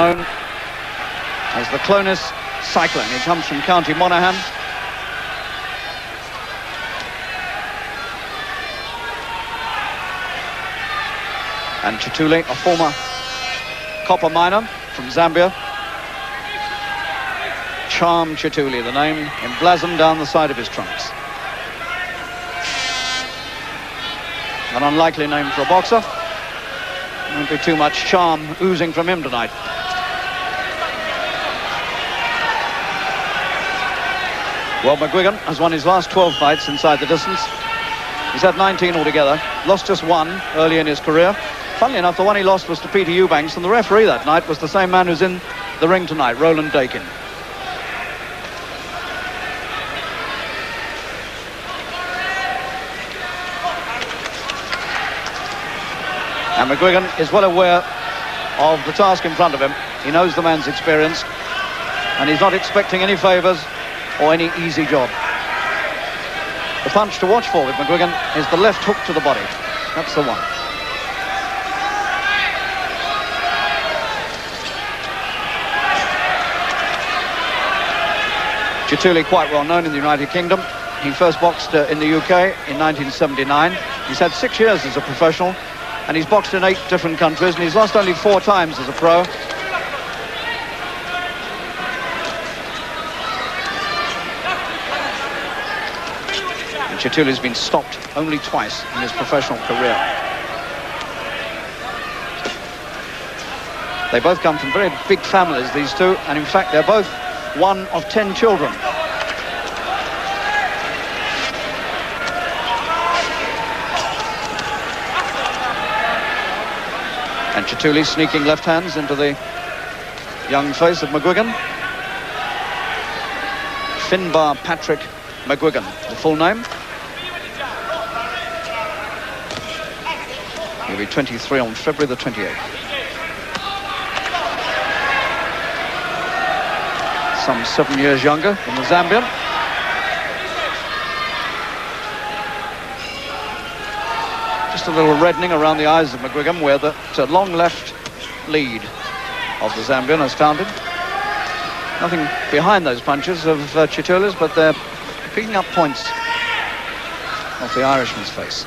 known as the Clonus Cyclone. He comes from County Monaghan. And Chiteule, a former copper miner from Zambia. Charm Chiteule, the name emblazoned down the side of his trunks. An unlikely name for a boxer. Won't be too much charm oozing from him tonight. Well, McGuigan has won his last 12 fights inside the distance. He's had 19 altogether. Lost just one early in his career. Funnily enough, the one he lost was to Peter Eubanks, and the referee that night was the same man who's in the ring tonight, Roland Dakin. And McGuigan is well aware of the task in front of him. He knows the man's experienced, and he's not expecting any favours or any easy job. The punch to watch for with McGuigan is the left hook to the body. That's the one. Chiteule, quite well known in the United Kingdom. He first boxed in the UK in 1979. He's had 6 years as a professional, and he's boxed in 8 different countries, and he's lost only 4 times as a pro. And Chiteule's been stopped only twice in his professional career. They both come from very big families, these two, and in fact they're both one of 10 children. And Chiteule sneaking left hands into the young face of McGuigan. Finbar Patrick McGuigan, the full name. He'll be 23 on February the 28th. Some 7 years younger than the Zambian. Just a little reddening around the eyes of McGuigan, where the long left lead of the Zambian has found him. Nothing behind those punches of Chiteule's, but they're picking up points off the Irishman's face.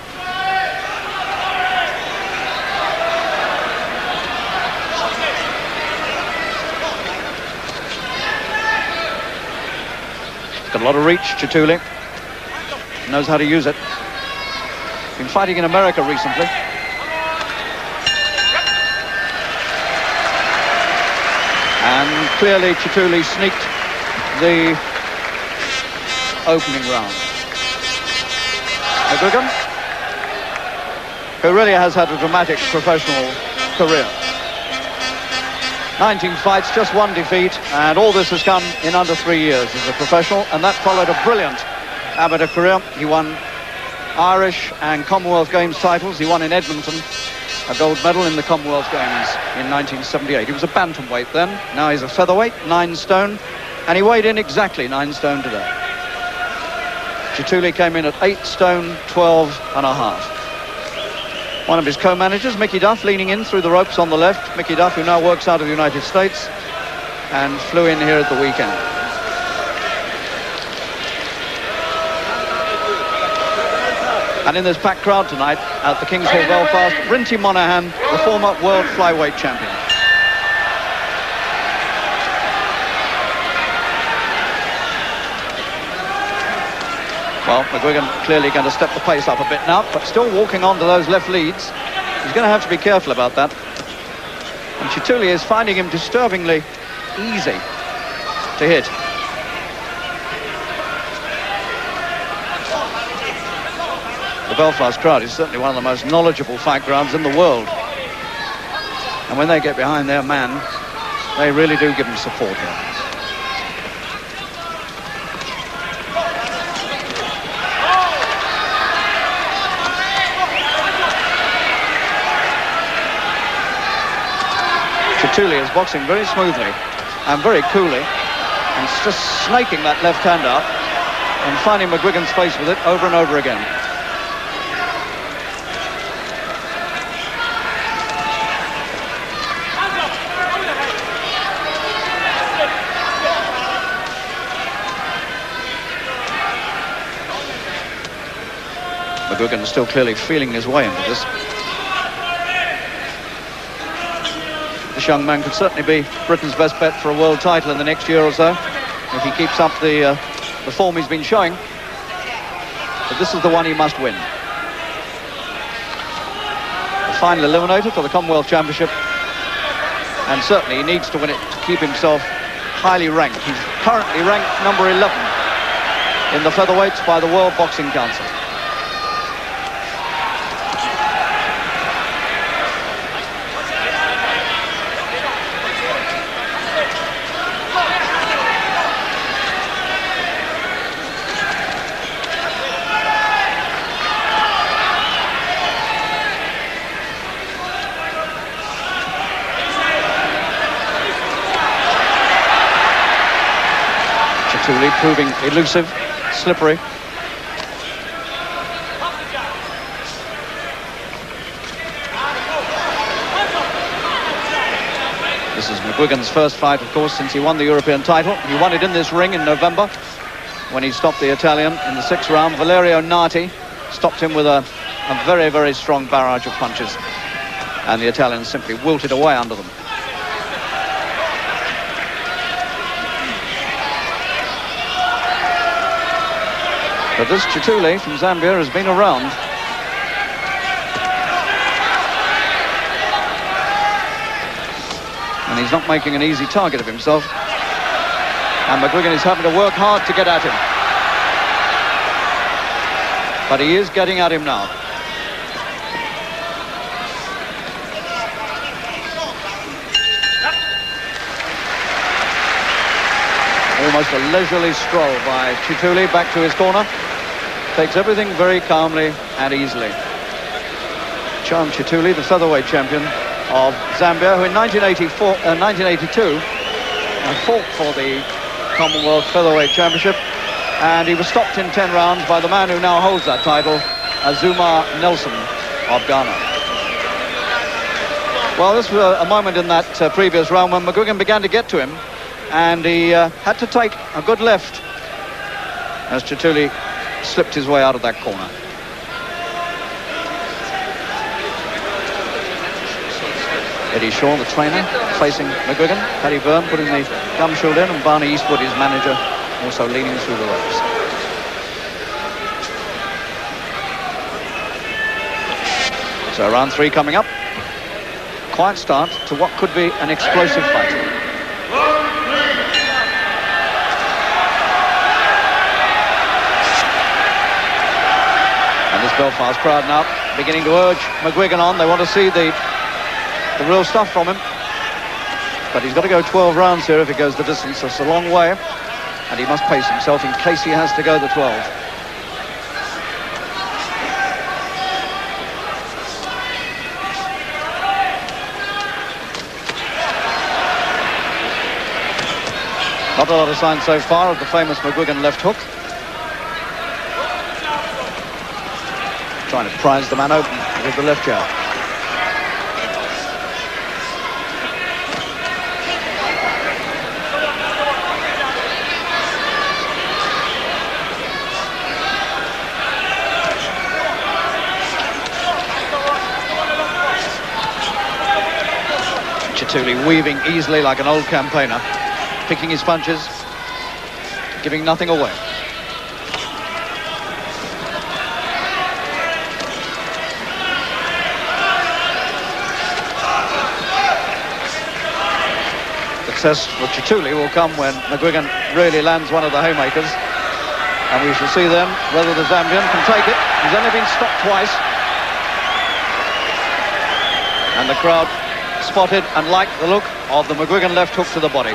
Got a lot of reach, Chiteule. Knows how to use it. Been fighting in America recently. And clearly Chiteule sneaked the opening round. McGuigan, who really has had a dramatic professional career. 19 fights, just 1 defeat, and all this has come in under 3 years as a professional, and that followed a brilliant amateur career. He won Irish and Commonwealth Games titles. He won in Edmonton a gold medal in the Commonwealth Games in 1978. He was a bantamweight then. Now he's a featherweight, 9 stone, and he weighed in exactly 9 stone today. Chiteule came in at 8 stone, 12 and a half. One of his co-managers, Mickey Duff, leaning in through the ropes on the left. Mickey Duff, who now works out of the United States and flew in here at the weekend. And in this packed crowd tonight at the King's Hall, Belfast, Rinty Monaghan, the former world flyweight champion. Well, McGuigan clearly going to step the pace up a bit now, but still walking onto those left leads. He's going to have to be careful about that. And Chiteule is finding him disturbingly easy to hit. The Belfast crowd is certainly one of the most knowledgeable fight grounds in the world. And when they get behind their man, they really do give him support here. Chiteule is boxing very smoothly and very coolly, and just snaking that left hand up and finding McGuigan's face with it over and over again. McGuigan is still clearly feeling his way into this. This young man could certainly be Britain's best bet for a world title in the next year or so, if he keeps up the form he's been showing. But this is the one he must win. The final eliminator for the Commonwealth Championship, and certainly he needs to win it to keep himself highly ranked. He's currently ranked number 11 in the featherweights by the World Boxing Council. Chiteule proving elusive, slippery. This is McGuigan's first fight, of course, since he won the European title. He won it in this ring in November when he stopped the Italian in the 6th round. Valerio Nati stopped him with a very, very strong barrage of punches, and the Italian simply wilted away under them. But this Chiteule from Zambia has been around. And he's not making an easy target of himself. And McGuigan is having to work hard to get at him. But he is getting at him now. Almost a leisurely stroll by Chiteule back to his corner. Takes everything very calmly and easily. Cham Chiteule, the featherweight champion of Zambia, who in 1982 fought for the Commonwealth Featherweight Championship, and he was stopped in 10 rounds by the man who now holds that title, Azuma Nelson of Ghana. Well, this was a moment in that previous round when McGuigan began to get to him, and he had to take a good left as Chiteule slipped his way out of that corner. Eddie Shaw, the trainer, facing McGuigan. Paddy Byrne putting the gum shield in, and Barney Eastwood, his manager, also leaning through the ropes. So round 3 coming up. Quiet start to what could be an explosive fight. And this Belfast crowd now beginning to urge McGuigan on. They want to see the real stuff from him. But he's got to go 12 rounds here if he goes the distance. That's a long way. And he must pace himself in case he has to go the 12. Not a lot of signs so far of the famous McGuigan left hook. Trying to prize the man open with the left jab. Chiteule weaving easily like an old campaigner, picking his punches, giving nothing away. Success for Chiteule will come when McGuigan really lands one of the haymakers, and we shall see then whether the Zambian can take it. He's only been stopped twice, and the crowd spotted and liked the look of the McGuigan left hook to the body.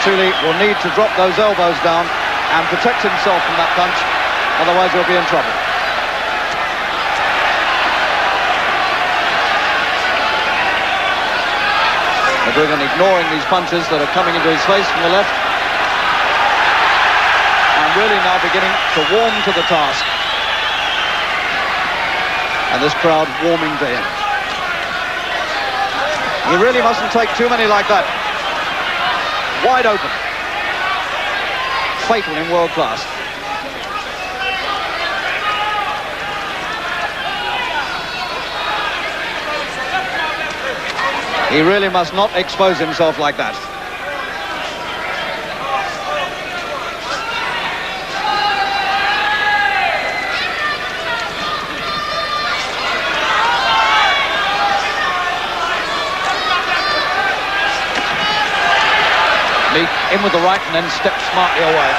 Chiteule will need to drop those elbows down and protect himself from that punch, otherwise he'll be in trouble. McGuigan ignoring these punches that are coming into his face from the left. now beginning to warm to the task. And this crowd warming to him. He really mustn't take too many like that. Wide open. Fatal in world class. He really must not expose himself like that. In with the right and then steps smartly away.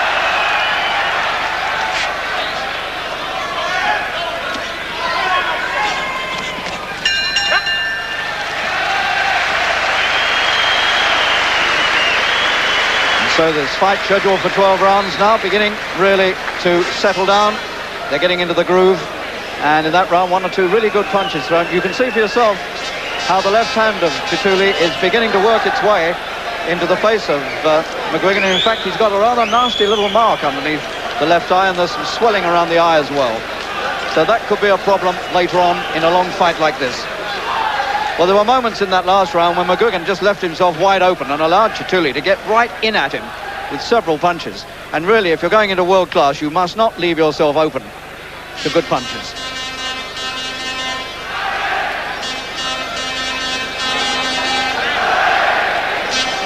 And so this fight scheduled for 12 rounds now beginning really to settle down. They're getting into the groove, and in that round 1 or 2 really good punches thrown. You can see for yourself how the left hand of Chiteule is beginning to work its way into the face of McGuigan. In fact, he's got a rather nasty little mark underneath the left eye, and there's some swelling around the eye as well. So that could be a problem later on in a long fight like this. Well, there were moments in that last round when McGuigan just left himself wide open and allowed Chiteule to get right in at him with several punches. And really, if you're going into world class, you must not leave yourself open to good punches.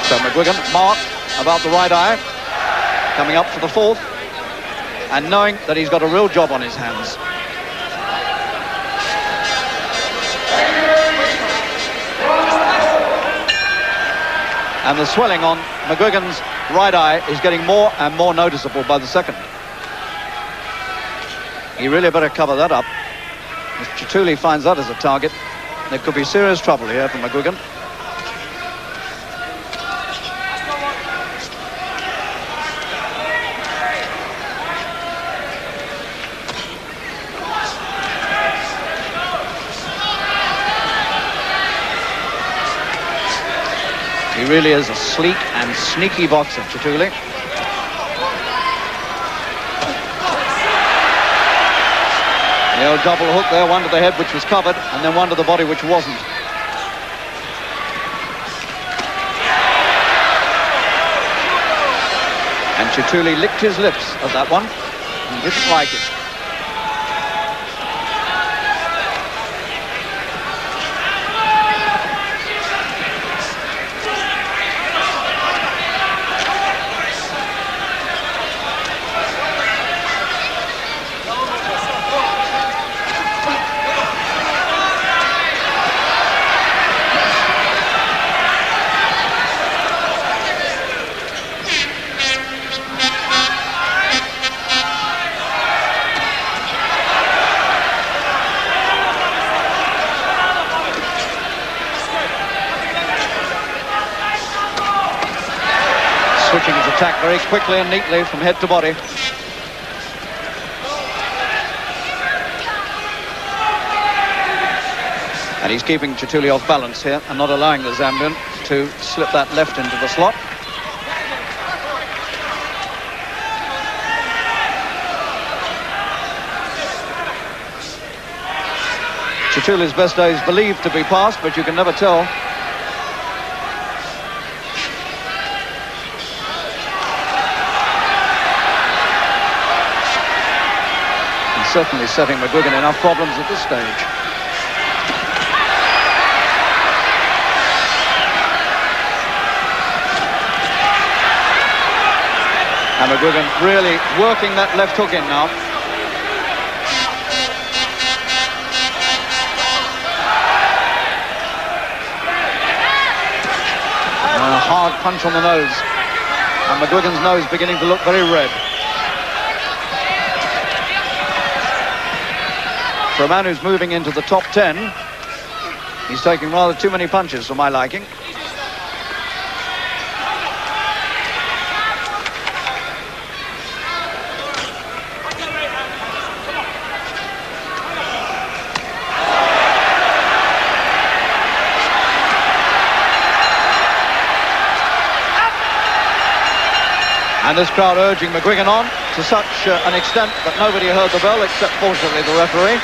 So McGuigan marked about the right eye, coming up for the 4th, and knowing that he's got a real job on his hands. And the swelling on McGuigan's right eye is getting more and more noticeable by the second. He really better cover that up. If Chiteule finds that as a target, there could be serious trouble here for McGuigan. He really is a sleek and sneaky boxer, Chiteule. The old double hook there, one to the head which was covered, and then one to the body which wasn't. And Chiteule licked his lips at that one. He didn't like it. Switching his attack very quickly and neatly from head to body. And he's keeping Chiteule off balance here and not allowing the Zambian to slip that left into the slot. Chiteule's best days believed to be past, but you can never tell. Certainly setting McGuigan enough problems at this stage. And McGuigan really working that left hook in now. And a hard punch on the nose. And McGuigan's nose beginning to look very red. For a man who's moving into the top 10, he's taking rather too many punches for my liking. And this crowd urging McGuigan on. to such an extent that nobody heard the bell except, fortunately, the referee.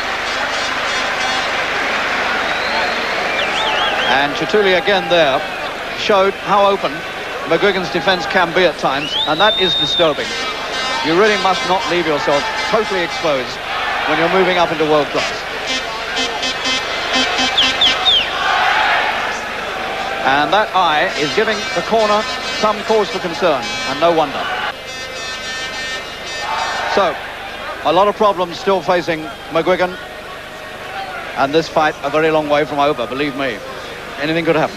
And Chiteule again there showed how open McGuigan's defence can be at times, and that is disturbing. You really must not leave yourself totally exposed when you're moving up into world class. And that eye is giving the corner some cause for concern, and no wonder. So, a lot of problems still facing McGuigan, and this fight a very long way from over, believe me. Anything could happen.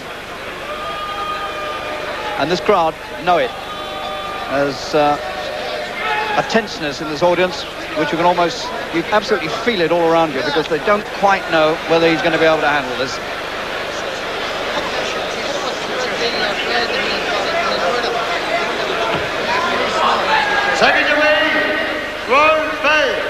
And this crowd know it. There's a tenseness in this audience, which you absolutely feel it all around you, because they don't quite know whether he's going to be able to handle this. Second to me, round 5.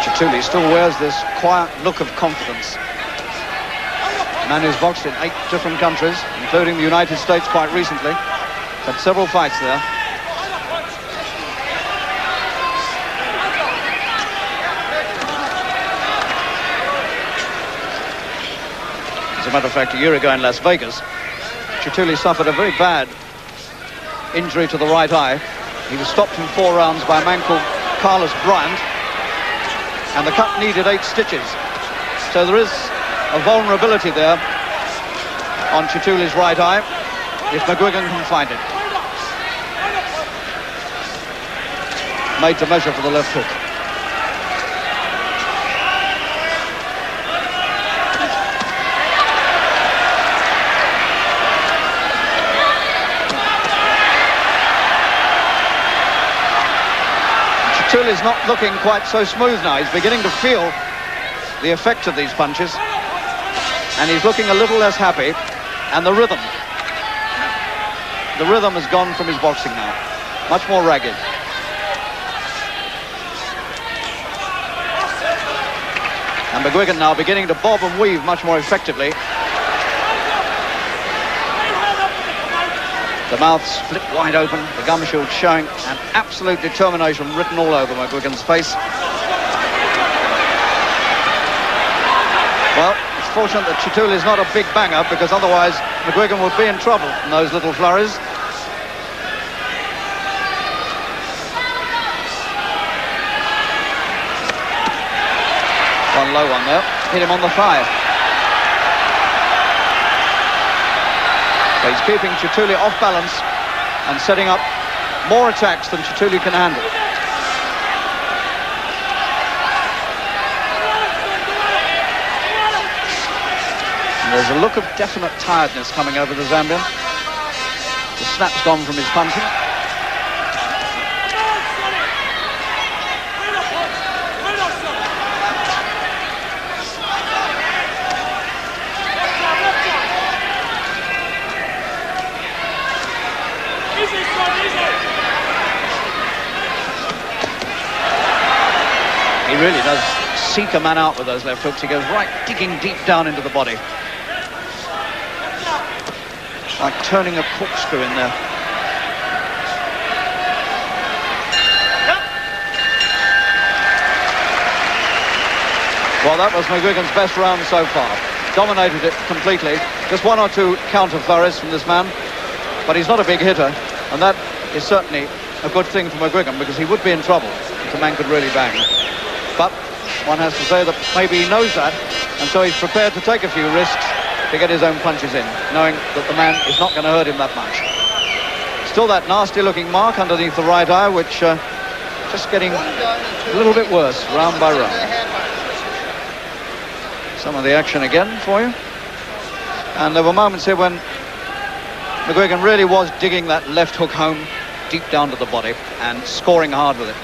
Chiteule still wears this quiet look of confidence. A man who's boxed in 8 different countries, including the United States quite recently. Had several fights there. As a matter of fact, a year ago in Las Vegas, Chiteule suffered a very bad injury to the right eye. He was stopped in 4 rounds by a man called Carlos Bryant, and the cut needed 8 stitches. So there is a vulnerability there on Chiteule's right eye, if McGuigan can find it. Made to measure for the left hook. Chiteule is not looking quite so smooth now. He's beginning to feel the effect of these punches, and he's looking a little less happy. And the rhythm has gone from his boxing now. Much more ragged. And McGuigan now beginning to bob and weave much more effectively. The mouth split wide open, the gum shield showing an absolute determination written all over McGuigan's face. Well, it's fortunate that Chiteule is not a big banger, because otherwise McGuigan would be in trouble in those little flurries. One low one there, hit him on the thigh. So he's keeping Chiteule off balance and setting up more attacks than Chiteule can handle. And there's a look of definite tiredness coming over the Zambian. The snap's gone from his punching. He really does seek a man out with those left hooks. He goes right digging deep down into the body. Like turning a corkscrew in there. Well, that was McGuigan's best round so far. Dominated it completely. Just 1 or 2 counter flurries from this man. But he's not a big hitter, and that is certainly a good thing for McGuigan, because he would be in trouble if the man could really bang. But one has to say that maybe he knows that, and so he's prepared to take a few risks to get his own punches in, knowing that the man is not going to hurt him that much. Still that nasty-looking mark underneath the right eye, which just getting a little bit worse round by round. Some of the action again for you. And there were moments here when McGuigan really was digging that left hook home deep down to the body and scoring hard with it.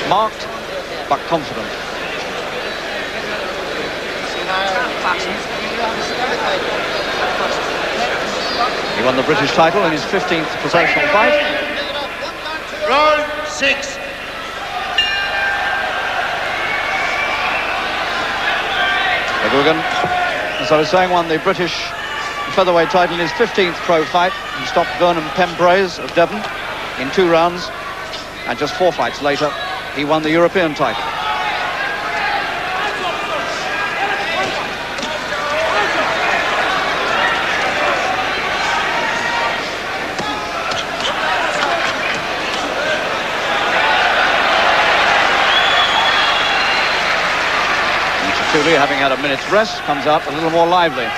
Marked, but confident. He won the British title in his 15th professional fight. Round 6. McGuigan, as I was saying, won the British featherweight title in his 15th pro fight. He stopped Vernon Pembrose of Devon in 2 rounds, and just 4 fights later, he won the European title. Chiteule, having had a minute's rest, comes out a little more lively.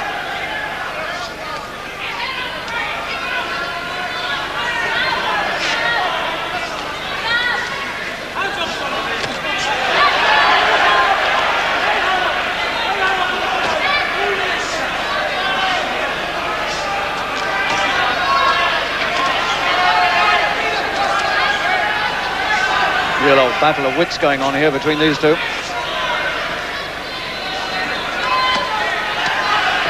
Real old battle of wits going on here between these two.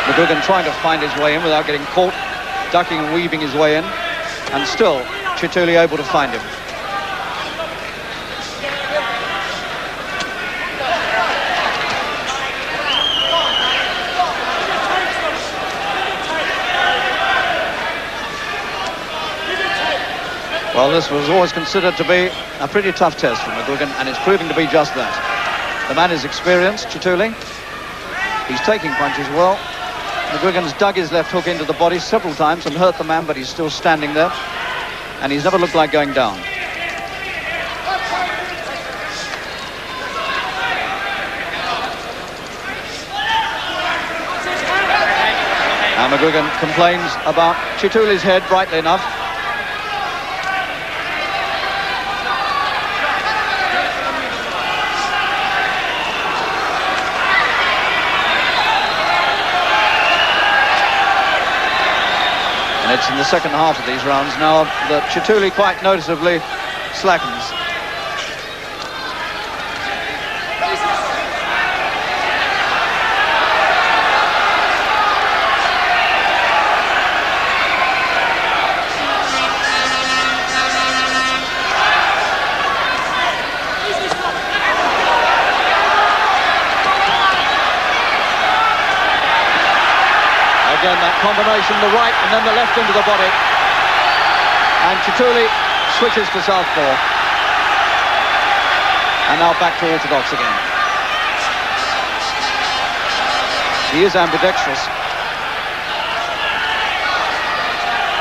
McGuigan trying to find his way in without getting caught, ducking and weaving his way in, and still Chiteule able to find him. Well, this was always considered to be a pretty tough test for McGuigan, and it's proving to be just that. The man is experienced, Chiteule. He's taking punches well. McGuigan's dug his left hook into the body several times and hurt the man, but he's still standing there, and he's never looked like going down. And McGuigan complains about Chiteule's head, rightly enough. And it's in the second half of these rounds now that Chiteule quite noticeably slackens. Again, that combination, the right and then the left into the body. And Chiteule switches to southpaw. And now back to orthodox again. He is ambidextrous.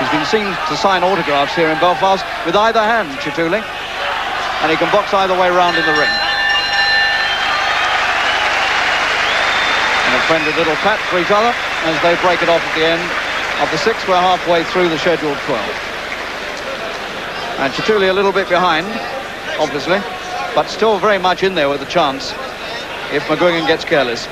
He's been seen to sign autographs here in Belfast with either hand, Chiteule. And he can box either way round in the ring. And a friendly little pat for each other as they break it off at the end of the 6th. We're halfway through the scheduled 12. And Chiteule a little bit behind, obviously, but still very much in there with a chance if McGuigan gets careless.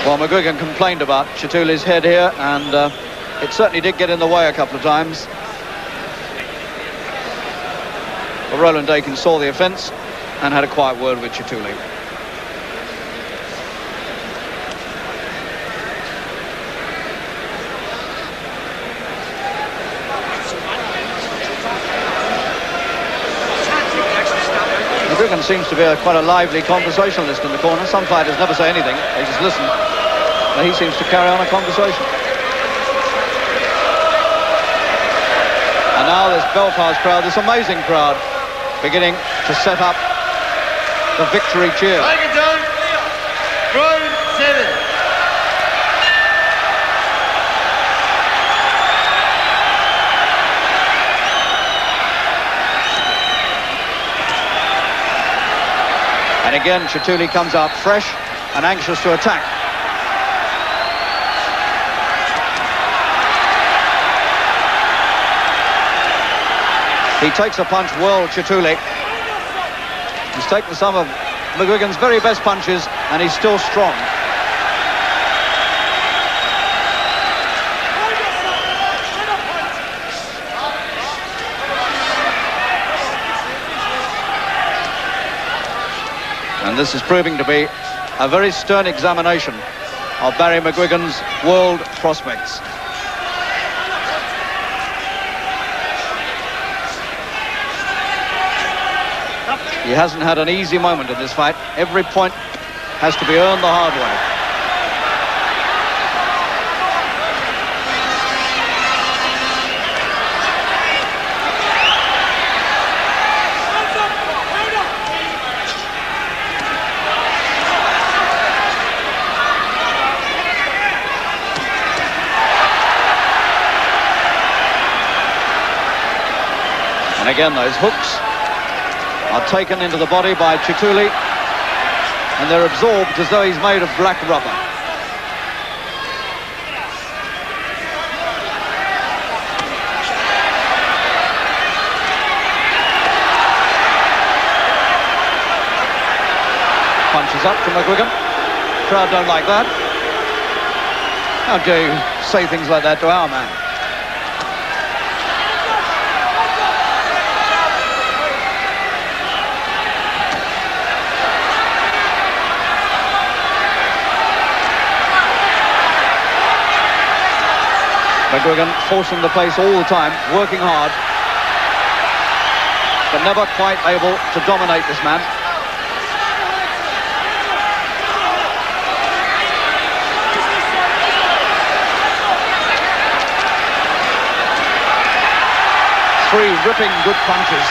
Well, McGuigan complained about Chiteule's head here, and it certainly did get in the way a couple of times. But Roland Dakin saw the offence and had a quiet word with Chiteule. McGuigan seems to be quite a lively conversationalist in the corner. Some fighters never say anything, they just listen. But he seems to carry on a conversation. And now this Belfast crowd, this amazing crowd, beginning to set up the victory cheer. Take it down. Round 7. And again, Chiteule comes out fresh and anxious to attack. He takes a punch well, Chiteule. He's taken some of McGuigan's very best punches, and he's still strong. And And this is proving to be a very stern examination of Barry McGuigan's world prospects. He hasn't had an easy moment in this fight. Every point has to be earned the hard way. And again, those hooks are taken into the body by Chiteule, and they're absorbed as though he's made of black rubber. Punches up from McGuigan. Crowd don't like that. How dare you say things like that to our man? McGuigan forcing the pace all the time, working hard, but never quite able to dominate this man. Three ripping good punches.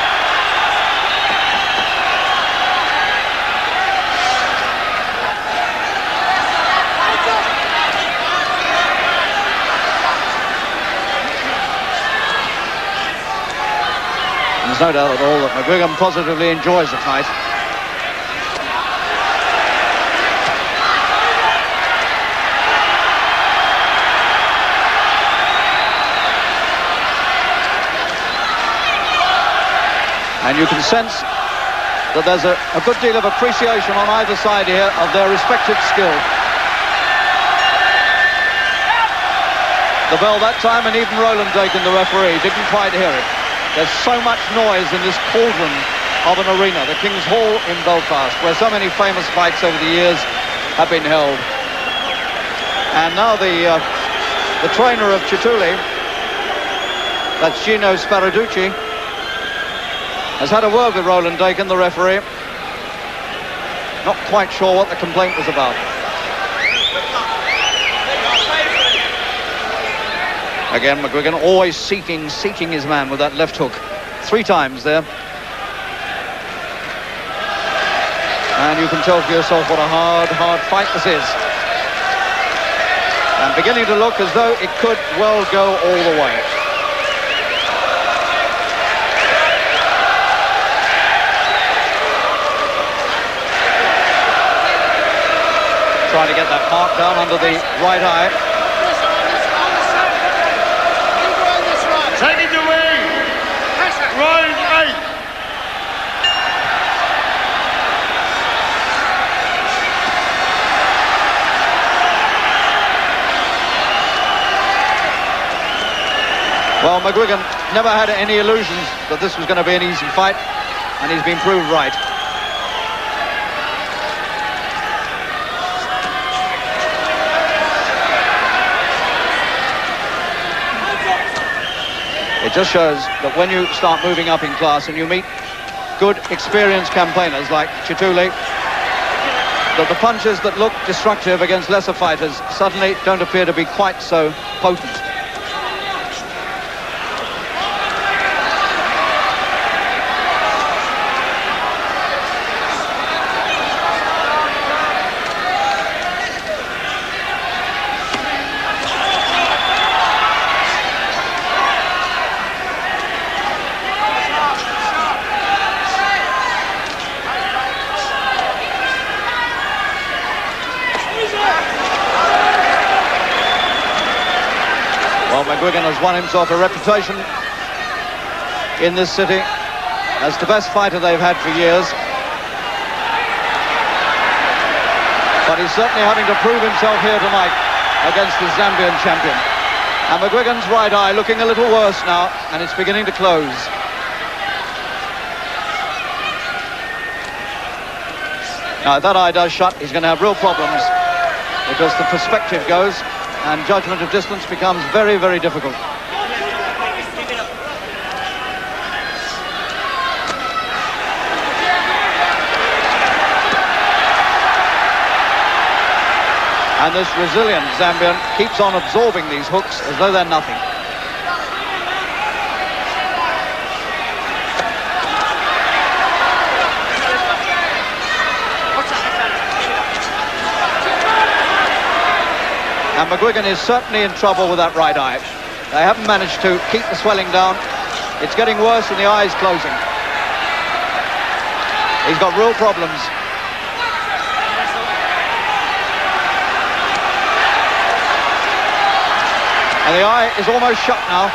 There's no doubt at all that McGuigan positively enjoys the fight. And you can sense that there's a good deal of appreciation on either side here of their respective skill. The bell that time, and even Roland Dakin, the referee, didn't quite hear it. There's so much noise in this cauldron of an arena, the King's Hall in Belfast, where so many famous fights over the years have been held. And now the trainer of Chiteule, that's Gino Sparaducci, has had a word with Roland Dakin, the referee. Not quite sure what the complaint was about. Again, McGuigan always seeking his man with that left hook. 3 times there. And you can tell for yourself what a hard fight this is. And beginning to look as though it could well go all the way. Trying to get that mark down under the right eye. Taking the wing. Round 8. Well, McGuigan never had any illusions that this was going to be an easy fight, and he's been proved right. It just shows that when you start moving up in class and you meet good, experienced campaigners like Chiteule, that the punches that look destructive against lesser fighters suddenly don't appear to be quite so potent. Well, McGuigan has won himself a reputation in this city as the best fighter they've had for years. But he's certainly having to prove himself here tonight against the Zambian champion. And McGuigan's right eye looking a little worse now, and it's beginning to close. Now, if that eye does shut, he's going to have real problems because the perspective goes and judgment of distance becomes very, very difficult. And this resilient Zambian keeps on absorbing these hooks as though they're nothing. And McGuigan is certainly in trouble with that right eye. They haven't managed to keep the swelling down. It's getting worse and the eye is closing. He's got real problems. And the eye is almost shut now.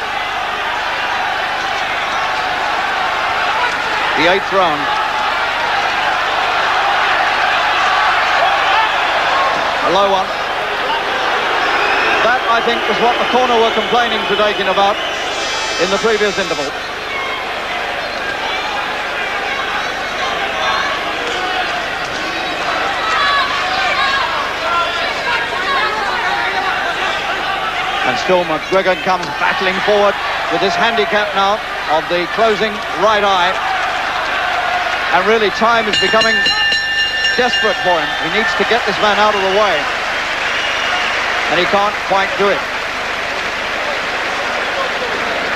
The 8th round. A low one. That, I think, was what the corner were complaining to Dakin about in the previous interval. And still McGuigan comes battling forward with this handicap now of the closing right eye. And really time is becoming desperate for him. He needs to get this man out of the way. And he can't quite do it.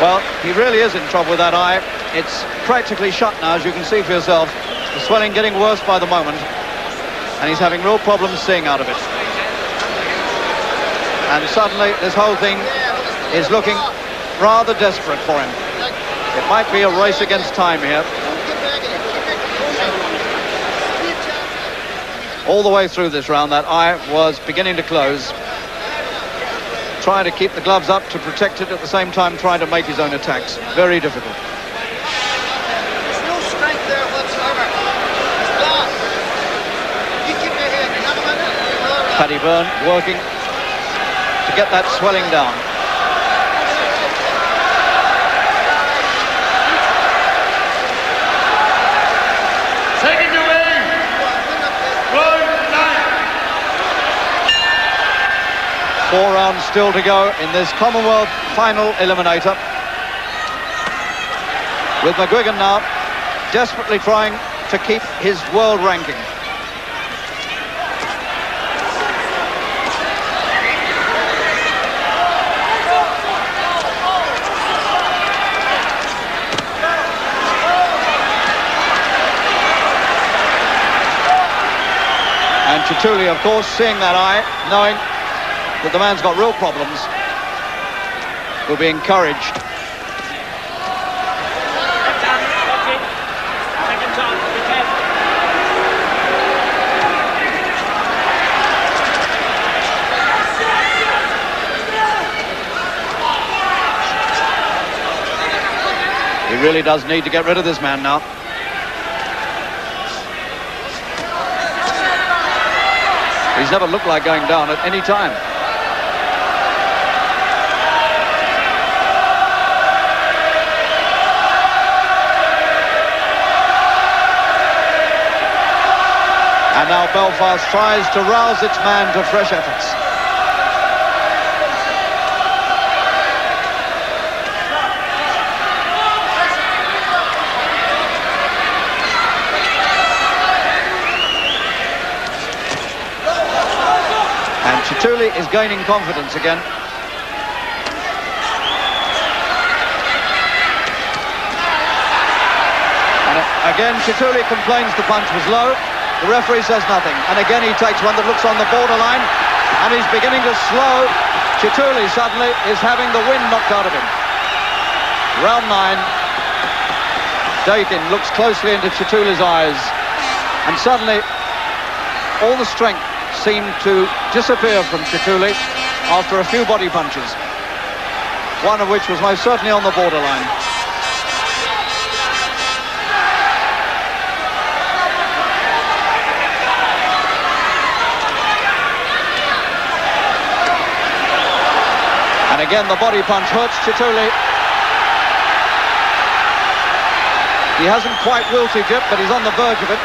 Well, he really is in trouble with that eye. It's practically shut now, as you can see for yourself. The swelling getting worse by the moment. And he's having real problems seeing out of it. And suddenly this whole thing is looking rather desperate for him. It might be a race against time here. All the way through this round, that eye was beginning to close. Trying to keep the gloves up to protect it, at the same time trying to make his own attacks. Very difficult. There's no strength there whatsoever. It's gone. You keep your head. Another minute. Paddy Byrne working to get that swelling down. Second away. Round 9. 4 rounds still to go in this Commonwealth final eliminator. With McGuigan now desperately trying to keep his world ranking. And Chiteule, of course, seeing that eye, knowing that the man's got real problems, will be encouraged. He really does need to get rid of this man now. He's never looked like going down at any time. And now Belfast tries to rouse its man to fresh efforts. And Chiteule is gaining confidence again. And again, Chiteule complains the punch was low. The referee says nothing, and again he takes one that looks on the borderline, and he's beginning to slow. Chiteule suddenly is having the wind knocked out of him. Round 9. Dakin looks closely into Chiteule's eyes, and suddenly all the strength seemed to disappear from Chiteule after a few body punches, one of which was most certainly on the borderline. And again, the body punch hurts Chiteule. He hasn't quite wilted yet, but he's on the verge of it.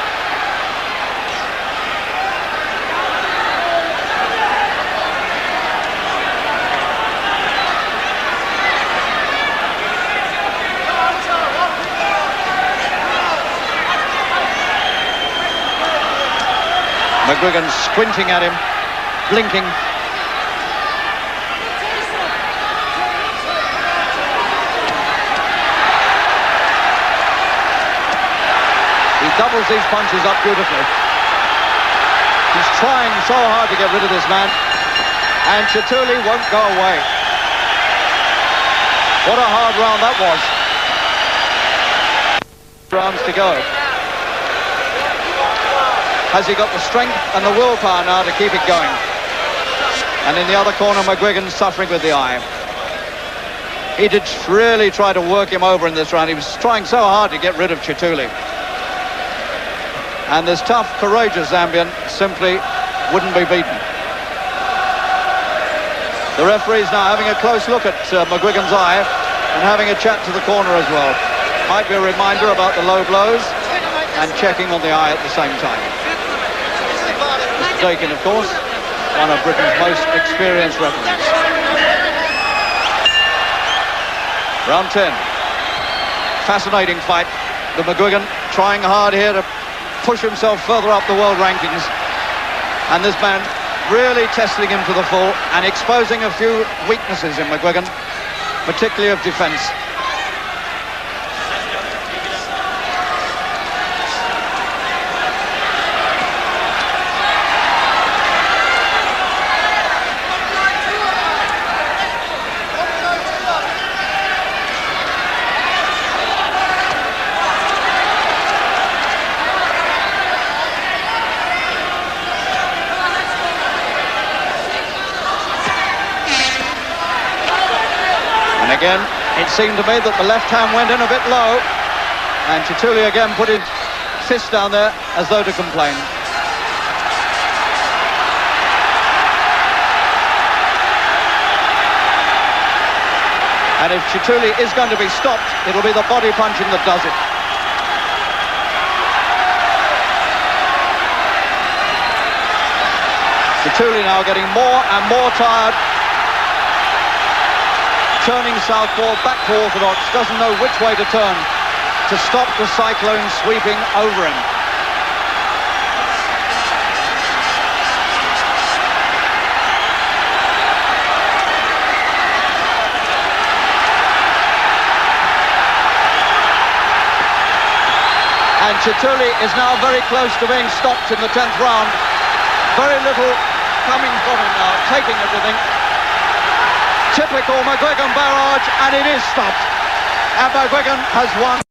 McGuigan squinting at him, blinking. He doubles these punches up beautifully. He's trying so hard to get rid of this man, and Chiteule won't go away. What a hard round that was. Rounds to go. Has he got the strength and the willpower now to keep it going? And in the other corner, McGuigan suffering with the eye. He did really try to work him over in this round. He was trying so hard to get rid of Chiteule. And this tough, courageous Zambian simply wouldn't be beaten. The referee's now having a close look at McGuigan's eye and having a chat to the corner as well. Might be a reminder about the low blows and checking on the eye at the same time. Mr. Dakin, of course, one of Britain's most experienced referees. Round 10. Fascinating fight. The McGuigan trying hard here to push himself further up the world rankings, and this man really testing him to the full and exposing a few weaknesses in McGuigan, particularly of defence. Again, it seemed to me that the left hand went in a bit low, and Chiteule again put his fist down there as though to complain. And if Chiteule is going to be stopped, it'll be the body punching that does it. Chiteule now getting more and more tired. Turning southpaw, back to orthodox, doesn't know which way to turn to stop the cyclone sweeping over him. And Chiteule is now very close to being stopped in the 10th round. Very little coming from him now, taking everything. Typical McGuigan barrage, and it is stopped. And McGuigan has won.